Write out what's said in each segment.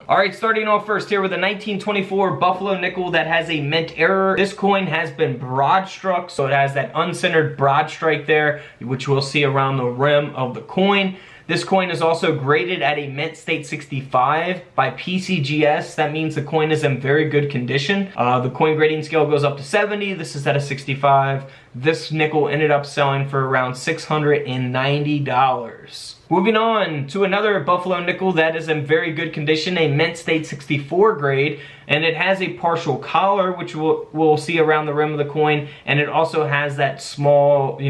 Alright, starting off first here with a 1924 Buffalo nickel that has a mint error. This coin has been broad struck, so it has that uncentered broad strike there, which we'll see around the rim of the coin. This coin is also graded at a mint state 65 by PCGS. That means the coin is in very good condition. The coin grading scale goes up to 70. This is at a 65. This nickel ended up selling for around $690. Moving on to another Buffalo nickel that is in very good condition, a mint state 64 grade, and it has a partial collar, which we'll see around the rim of the coin, and it also has that small,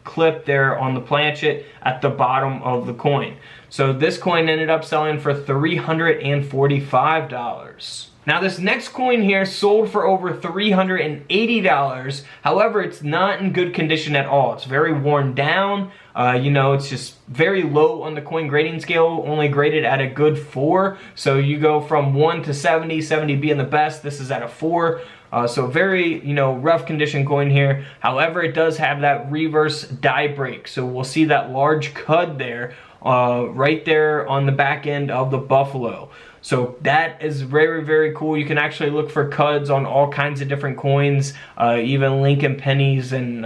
clip there on the planchet at the bottom of the coin. So this coin ended up selling for $345. Now this next coin here sold for over $380. However, it's not in good condition at all. It's very worn down. It's just very low on the coin grading scale, only graded at a good 4. So you go from 1 to 70, 70 being the best. This is at a 4. So very, rough condition coin here. However, it does have that reverse die break. So we'll see that large cud there, right there on the back end of the Buffalo. So that is very, very cool. You can actually look for cuds on all kinds of different coins, even Lincoln pennies and,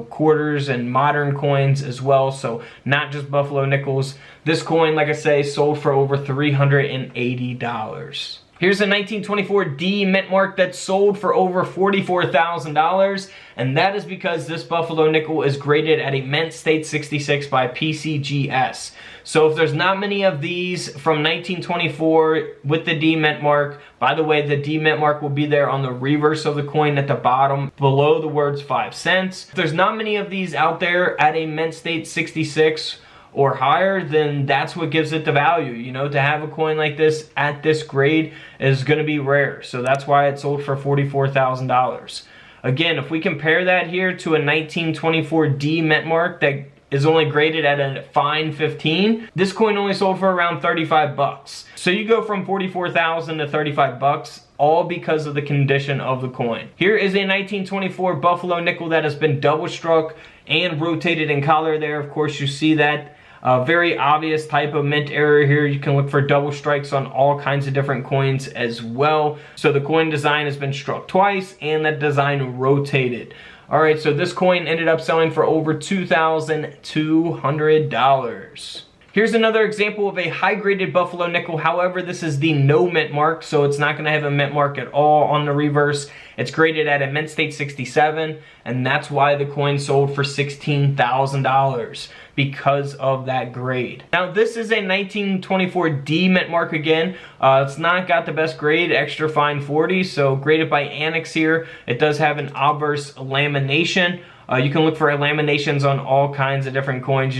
quarters and modern coins as well. So not just Buffalo nickels. This coin, like I say, sold for over $380. Here's a 1924 D mint mark that sold for over $44,000, and that is because this Buffalo nickel is graded at a mint state 66 by PCGS. So if there's not many of these from 1924 with the D mint mark, by the way, the D mint mark will be there on the reverse of the coin at the bottom below the words 5 cents. If there's not many of these out there at a mint state 66 or higher, then that's what gives it the value. To have a coin like this at this grade is going to be rare. So that's why it sold for $44,000. Again, if we compare that here to a 1924 D mint mark that is only graded at a fine 15, this coin only sold for around 35 bucks. So you go from 44,000 to 35 bucks, all because of the condition of the coin. Here is a 1924 Buffalo nickel that has been double struck and rotated in collar there. Of course, you see that very obvious type of mint error here. You can look for double strikes on all kinds of different coins as well. So the coin design has been struck twice and that design rotated. Alright, so this coin ended up selling for over $2,200. Here's another example of a high-graded Buffalo nickel. However, this is the no mint mark, so it's not going to have a mint mark at all on the reverse. It's graded at a mint state 67, and that's why the coin sold for $16,000, because of that grade. Now, this is a 1924 D mint mark again. It's not got the best grade, extra fine 40, so graded by Annex here. It does have an obverse lamination. You can look for laminations on all kinds of different coins.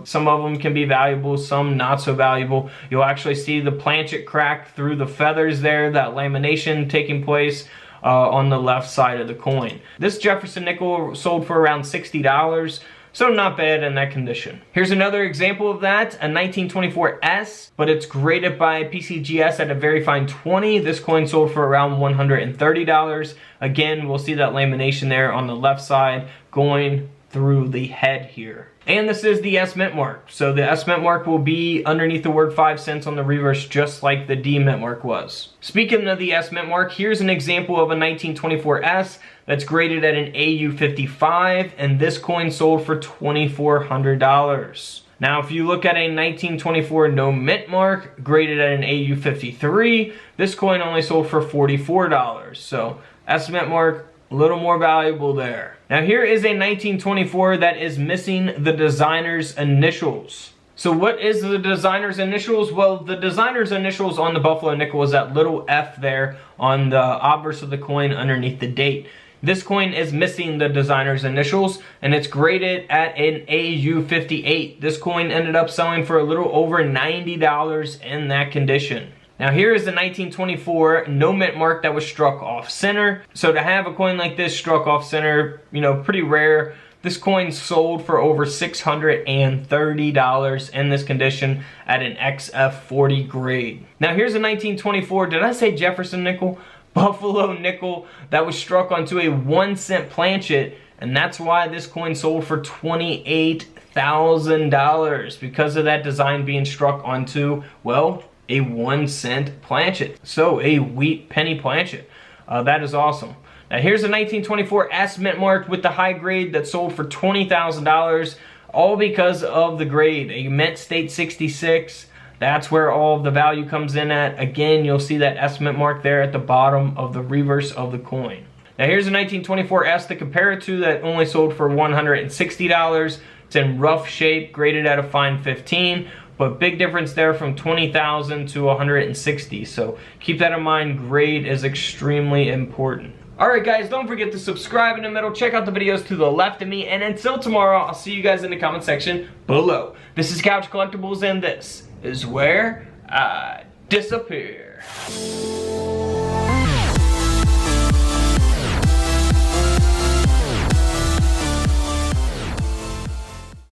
Some of them can be valuable, some not so valuable. You'll actually see the planchet crack through the feathers there, that lamination taking place on the left side of the coin. This Jefferson nickel sold for around $60. So not bad in that condition. Here's another example of that, a 1924 S, but it's graded by PCGS at a very fine 20. This coin sold for around $130. Again, we'll see that lamination there on the left side going through the head here. And this is the S mint mark. So the S mint mark will be underneath the word 5 cents on the reverse, just like the D mint mark was. Speaking of the S mint mark, here's an example of a 1924 S that's graded at an AU 55, and this coin sold for $2,400. Now, if you look at a 1924 no mint mark graded at an AU 53, this coin only sold for $44. So S mint mark, a little more valuable there. Now here is a 1924 that is missing the designer's initials. So what is the designer's initials? Well, the designer's initials on the Buffalo nickel is that little F there on the obverse of the coin underneath the date. This coin is missing the designer's initials, and it's graded at an AU 58. This coin ended up selling for a little over $90 in that condition. Now here is the 1924 no mint mark that was struck off center. So to have a coin like this struck off center, pretty rare. This coin sold for over $630 in this condition at an XF40 grade. Now here's a 1924, did I say Jefferson nickel? Buffalo nickel that was struck onto a 1 cent planchet, and that's why this coin sold for $28,000, because of that design being struck onto, well, a 1-cent planchet. So a wheat penny planchet. That is awesome. Now here's a 1924 S mint mark with the high grade that sold for $20,000, all because of the grade. A mint state 66. That's where all of the value comes in at. Again, you'll see that S mint mark there at the bottom of the reverse of the coin. Now here's a 1924 S to compare it to that only sold for $160. It's in rough shape, graded at a fine 15, but big difference there from 20,000 to 160. So keep that in mind, grade is extremely important. Alright guys, don't forget to subscribe in the middle, check out the videos to the left of me, and until tomorrow, I'll see you guys in the comment section below. This is Couch Collectibles, and this is where I disappear.